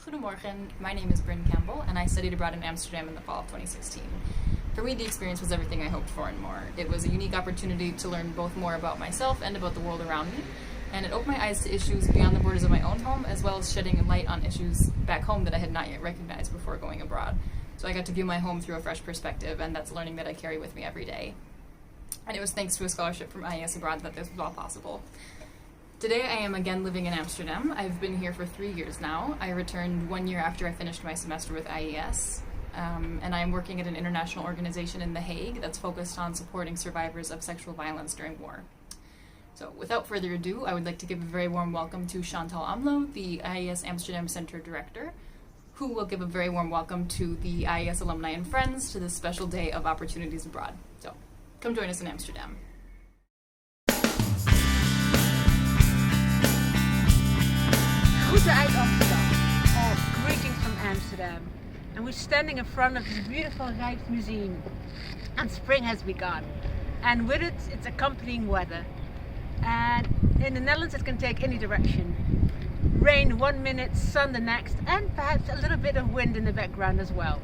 Goedemorgen, my name is Bryn Campbell and I studied abroad in Amsterdam in the fall of 2016. For me, the experience was everything I hoped for and more. It was a unique opportunity to learn both more about myself and about the world around me, and it opened my eyes to issues beyond the borders of my own home, as well as shedding light on issues back home that I had not yet recognized before going abroad. So I got to view my home through a fresh perspective, and that's learning that I carry with me every day. And it was thanks to a scholarship from IES Abroad that this was all possible. Today I am again living in Amsterdam. I've been here for 3 years now. I returned 1 year after I finished my semester with IES, and I'm working at an international organization in The Hague that's focused on supporting survivors of sexual violence during war. So without further ado, I would like to give a very warm welcome to Chantal Omloo, the IES Amsterdam Center Director, who will give a very warm welcome to the IES alumni and friends to this special day of opportunities abroad. So come join us in Amsterdam. Groeten uit Amsterdam, or greetings from Amsterdam, and we're standing in front of this beautiful Rijksmuseum, and spring has begun, and with it, its accompanying weather. And in the Netherlands it can take any direction. Rain 1 minute, sun the next, and perhaps a little bit of wind in the background as well.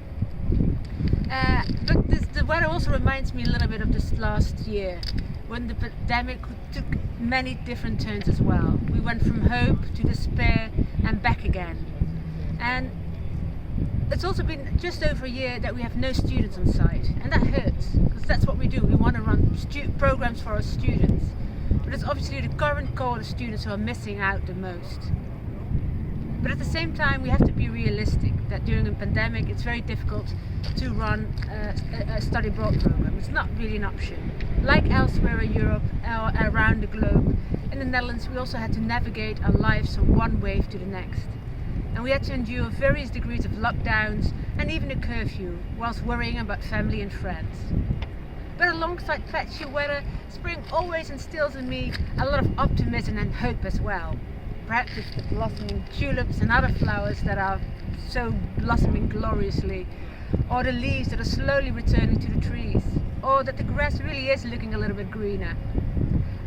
But the weather also reminds me a little bit of this last year, when the pandemic took many different turns as well. We went from hope to despair and back again. And it's also been just over a year that we have no students on site, and that hurts, because that's what we do. We want to run programs for our students. But it's obviously the current cohort of students who are missing out the most. But at the same time, we have to be realistic that during a pandemic it's very difficult to run a study abroad program. It's not really an option. Like elsewhere in Europe or around the globe, in the Netherlands we also had to navigate our lives from one wave to the next. And we had to endure various degrees of lockdowns and even a curfew, whilst worrying about family and friends. But alongside patchy weather, spring always instills in me a lot of optimism and hope as well. Perhaps it's the blossoming tulips and other flowers that are so blossoming gloriously, or the leaves that are slowly returning to the trees, or that the grass really is looking a little bit greener.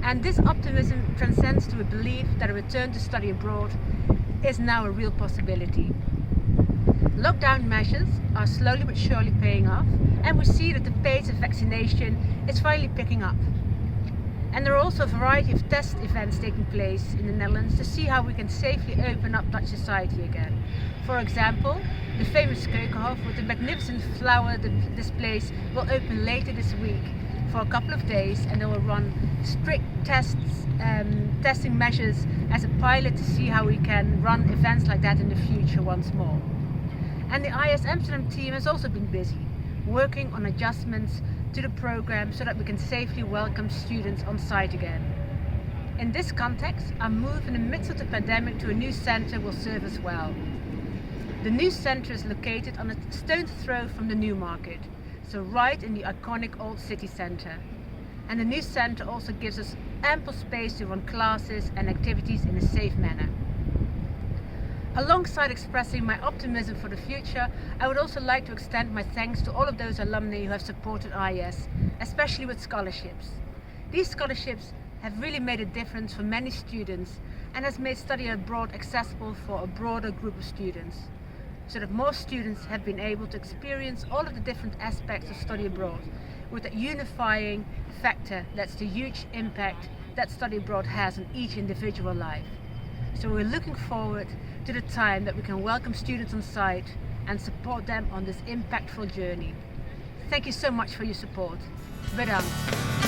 And this optimism transcends to a belief that a return to study abroad is now a real possibility. Lockdown measures are slowly but surely paying off, and we see that the pace of vaccination is finally picking up. And there are also a variety of test events taking place in the Netherlands to see how we can safely open up Dutch society again. For example, the famous Keukenhof with the magnificent flower displays will open later this week for a couple of days, and they will run strict testing measures as a pilot to see how we can run events like that in the future once more. And the IES Amsterdam team has also been busy, working on adjustments to the program so that we can safely welcome students on site again. In this context, our move in the midst of the pandemic to a new centre will serve us well. The new centre is located on a stone's throw from the Newmarket, so right in the iconic old city centre. And the new centre also gives us ample space to run classes and activities in a safe manner. Alongside expressing my optimism for the future, I would also like to extend my thanks to all of those alumni who have supported IES, especially with scholarships. These scholarships have really made a difference for many students and has made study abroad accessible for a broader group of students, so that more students have been able to experience all of the different aspects of study abroad with that unifying factor that's the huge impact that study abroad has on each individual life. So we're looking forward to the time that we can welcome students on site and support them on this impactful journey. Thank you so much for your support. Bedankt.